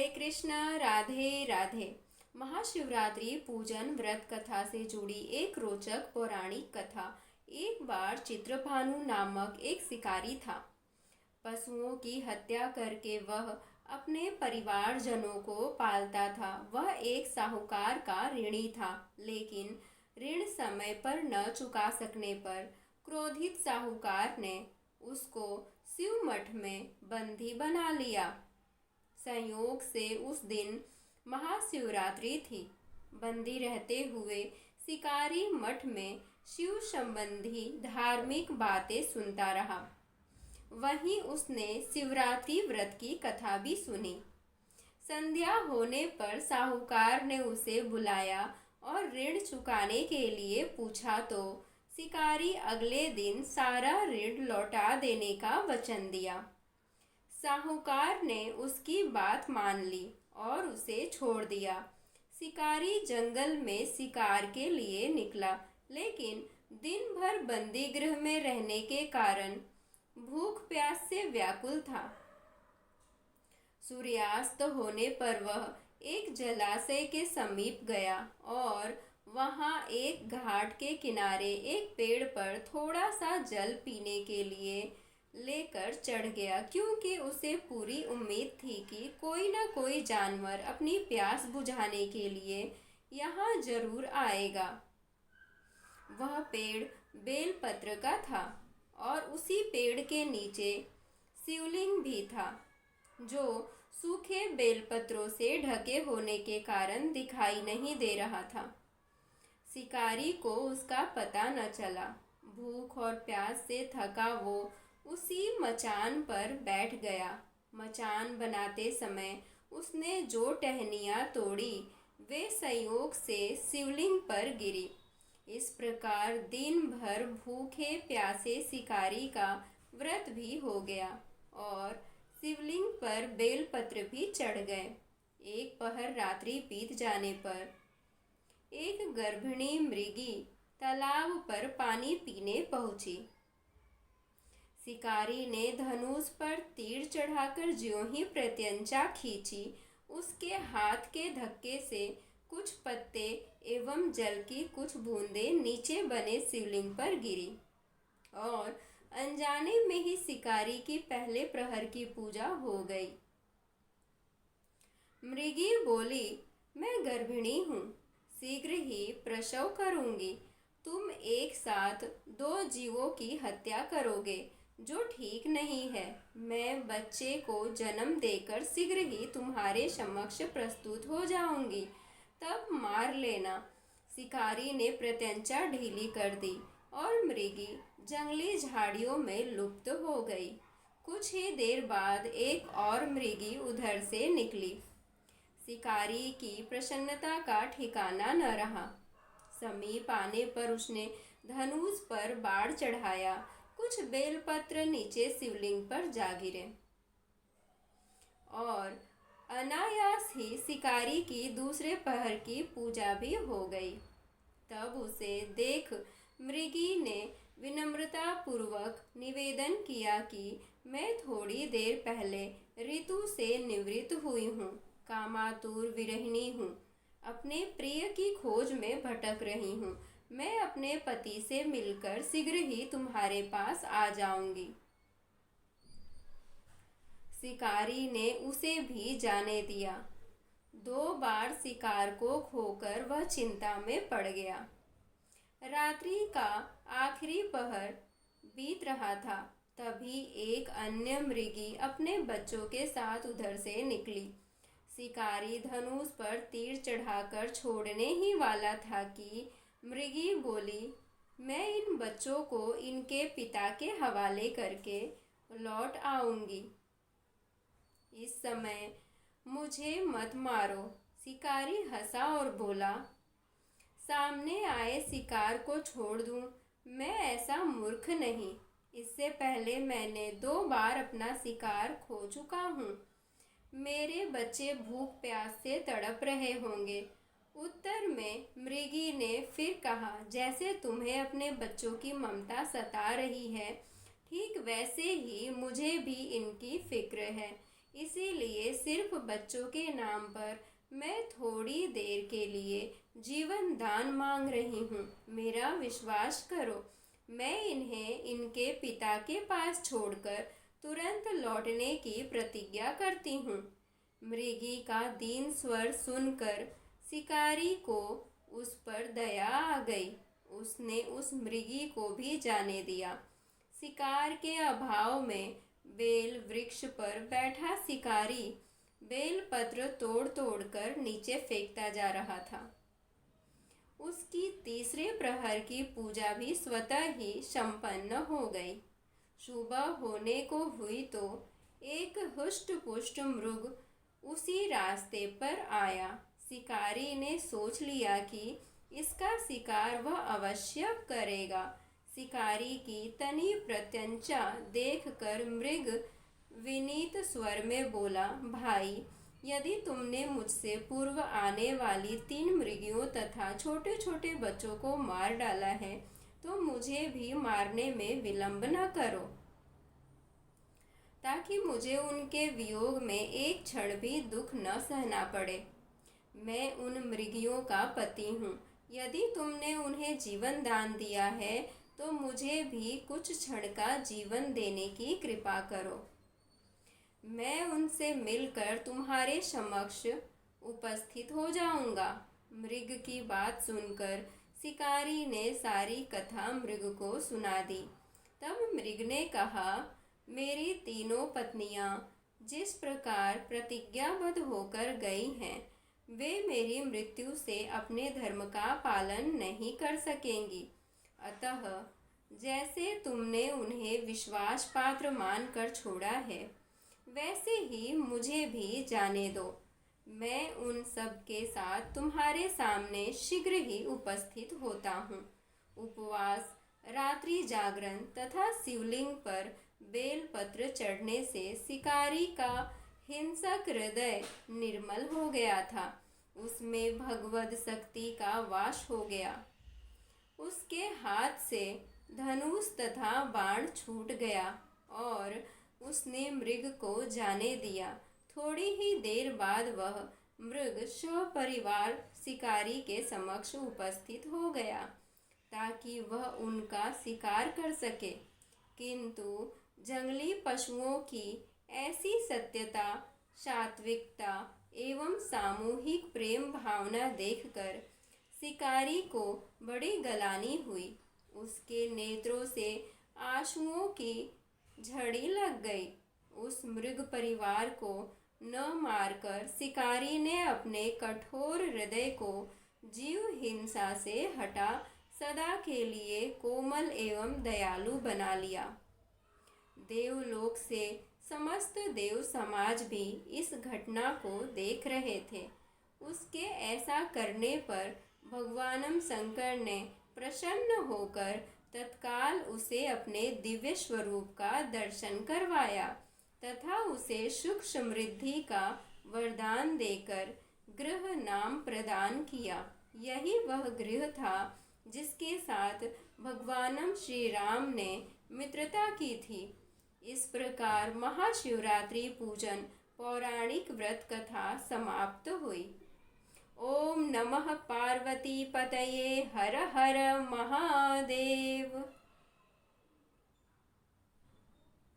हरे कृष्णा। राधे राधे। महाशिवरात्रि पूजन व्रत कथा से जुड़ी एक रोचक पौराणिक कथा। एक बार चित्रभानु नामक एक शिकारी था। पशुओं की हत्या करके वह अपने परिवारजनों को पालता था। वह एक साहूकार का ऋणी था, लेकिन ऋण समय पर न चुका सकने पर क्रोधित साहूकार ने उसको शिव मठ में बंदी बना लिया। संयोग से उस दिन महाशिवरात्रि थी। बंदी रहते हुए शिकारी मठ में शिव संबंधी धार्मिक बातें सुनता रहा। वहीं उसने शिवरात्रि व्रत की कथा भी सुनी। संध्या होने पर साहूकार ने उसे बुलाया और ऋण चुकाने के लिए पूछा तो शिकारी अगले दिन सारा ऋण लौटा देने का वचन दिया। साहूकार ने उसकी बात मान ली और उसे छोड़ दिया। शिकारी जंगल में शिकार के लिए निकला, लेकिन दिन भर बंदी गृह में रहने के कारण भूख प्यास से व्याकुल था। सूर्यास्त होने पर वह एक जलाशय के समीप गया और वहां एक घाट के किनारे एक पेड़ पर थोड़ा सा जल पीने के लिए लेकर चढ़ गया, क्योंकि उसे पूरी उम्मीद थी कि कोई न कोई जानवर अपनी प्यास बुझाने के लिए यहाँ जरूर आएगा। वह पेड़ बेलपत्र का था और उसी पेड़ के नीचे शिवलिंग भी था, जो सूखे बेलपत्रों से ढके होने के कारण दिखाई नहीं दे रहा था। शिकारी को उसका पता न चला। भूख और प्यास से थका वो उसी मचान पर बैठ गया। मचान बनाते समय उसने जो टहनियाँ तोड़ी वे संयोग से शिवलिंग पर गिरी। इस प्रकार दिन भर भूखे प्यासे शिकारी का व्रत भी हो गया और शिवलिंग पर बेलपत्र भी चढ़ गए। एक पहर रात्रि बीत जाने पर एक गर्भिणी मृगी तालाब पर पानी पीने पहुंची। शिकारी ने धनुष पर तीर चढ़ाकर ज्यों ही प्रत्यंचा खींची, उसके हाथ के धक्के से कुछ पत्ते एवं जल की कुछ बूंदें नीचे बने शिवलिंग पर गिरी और अनजाने में ही शिकारी की पहले प्रहर की पूजा हो गई। मृगी बोली, मैं गर्भिणी हूँ, शीघ्र ही प्रसव करूँगी। तुम एक साथ दो जीवों की हत्या करोगे, जो ठीक नहीं है। मैं बच्चे को जन्म देकर शीघ्र ही तुम्हारे समक्ष प्रस्तुत हो जाऊंगी, तब मार लेना। शिकारी ने प्रत्यंचा ढीली कर दी और मृगी जंगली झाड़ियों में लुप्त हो गई। कुछ ही देर बाद एक और मृगी उधर से निकली। शिकारी की प्रसन्नता का ठिकाना न रहा। समीप आने पर उसने धनुष पर बाण चढ़ाया। कुछ बेलपत्र नीचे शिवलिंग पर जा गिरे और अनायास ही शिकारी की दूसरे पहर की पूजा भी हो गई। तब उसे देख मृगी ने विनम्रता पूर्वक निवेदन किया कि मैं थोड़ी देर पहले ऋतु से निवृत्त हुई हूँ, कामातुर विरहिणी हूँ, अपने प्रिय की खोज में भटक रही हूँ। मैं अपने पति से मिलकर शीघ्र ही तुम्हारे पास आ जाऊंगी। शिकारी ने उसे भी जाने दिया। 2 बार शिकार को खोकर वह चिंता में पड़ गया। रात्रि का आखिरी पहर बीत रहा था, तभी एक अन्य मृगी अपने बच्चों के साथ उधर से निकली। शिकारी धनुष पर तीर चढ़ाकर छोड़ने ही वाला था कि मृगी बोली, मैं इन बच्चों को इनके पिता के हवाले करके लौट आऊंगी। इस समय मुझे मत मारो। शिकारी हंसा और बोला, सामने आए शिकार को छोड़ दूं? मैं ऐसा मूर्ख नहीं। इससे पहले मैंने 2 बार अपना शिकार खो चुका हूँ। मेरे बच्चे भूख प्यास से तड़प रहे होंगे। उत्तर में मृगी ने फिर कहा, जैसे तुम्हें अपने बच्चों की ममता सता रही है, ठीक वैसे ही मुझे भी इनकी फिक्र है। इसीलिए सिर्फ बच्चों के नाम पर मैं थोड़ी देर के लिए जीवन दान मांग रही हूँ। मेरा विश्वास करो, मैं इन्हें इनके पिता के पास छोड़कर तुरंत लौटने की प्रतिज्ञा करती हूँ। मृगी का दीन स्वर सुनकर शिकारी को उस पर दया आ गई। उसने उस मृगी को भी जाने दिया। शिकार के अभाव में बेल वृक्ष पर बैठा शिकारी बेल पत्र तोड़ तोड़ कर नीचे फेंकता जा रहा था। उसकी तीसरे प्रहर की पूजा भी स्वतः ही संपन्न हो गई। सुबह होने को हुई तो एक हुष्ट पुष्ट मृग उसी रास्ते पर आया। शिकारी ने सोच लिया कि इसका शिकार वह अवश्य करेगा। शिकारी की तनी प्रत्यंचा देखकर मृग विनीत स्वर में बोला, भाई, यदि तुमने मुझसे पूर्व आने वाली 3 मृगियों तथा छोटे छोटे बच्चों को मार डाला है तो मुझे भी मारने में विलंब न करो, ताकि मुझे उनके वियोग में एक क्षण भी दुख न सहना पड़े। मैं उन मृगियों का पति हूँ। यदि तुमने उन्हें जीवन दान दिया है तो मुझे भी कुछ क्षण का जीवन देने की कृपा करो। मैं उनसे मिलकर तुम्हारे समक्ष उपस्थित हो जाऊंगा। मृग की बात सुनकर शिकारी ने सारी कथा मृग को सुना दी। तब मृग ने कहा, मेरी तीनों पत्नियां जिस प्रकार प्रतिज्ञाबद्ध होकर गई हैं, वे मेरी मृत्यु से अपने धर्म का पालन नहीं कर सकेंगी। अतः जैसे तुमने उन्हें विश्वास पात्र मानकर छोड़ा है, वैसे ही मुझे भी जाने दो। मैं उन सब के साथ तुम्हारे सामने शीघ्र ही उपस्थित होता हूँ। उपवास, रात्रि जागरण तथा शिवलिंग पर बेलपत्र चढ़ने से शिकारी का हिंसक हृदय निर्मल हो गया था। उसमें भगवद शक्ति का वास हो गया। उसके हाथ से धनुष तथा बाण छूट गया और उसने मृग को जाने दिया। थोड़ी ही देर बाद वह मृग सपरिवार शिकारी के समक्ष उपस्थित हो गया ताकि वह उनका शिकार कर सके। किंतु जंगली पशुओं की ऐसी सत्यता, सात्विकता एवं सामूहिक प्रेम भावना देखकर शिकारी को बड़ी गलानी हुई। उसके नेत्रों से आंसुओं की झड़ी लग गई। उस मृग परिवार को न मारकर शिकारी ने अपने कठोर हृदय को जीव हिंसा से हटा सदा के लिए कोमल एवं दयालु बना लिया। देवलोक से समस्त देव समाज भी इस घटना को देख रहे थे। उसके ऐसा करने पर भगवानम शंकर ने प्रसन्न होकर तत्काल उसे अपने दिव्य स्वरूप का दर्शन करवाया तथा उसे सुख समृद्धि का वरदान देकर गृह नाम प्रदान किया। यही वह गृह था जिसके साथ भगवानम श्री राम ने मित्रता की थी। इस प्रकार महाशिवरात्रि पूजन पौराणिक व्रत कथा समाप्त हुई। ओम नमः पार्वती पतये, हर हर महादेव।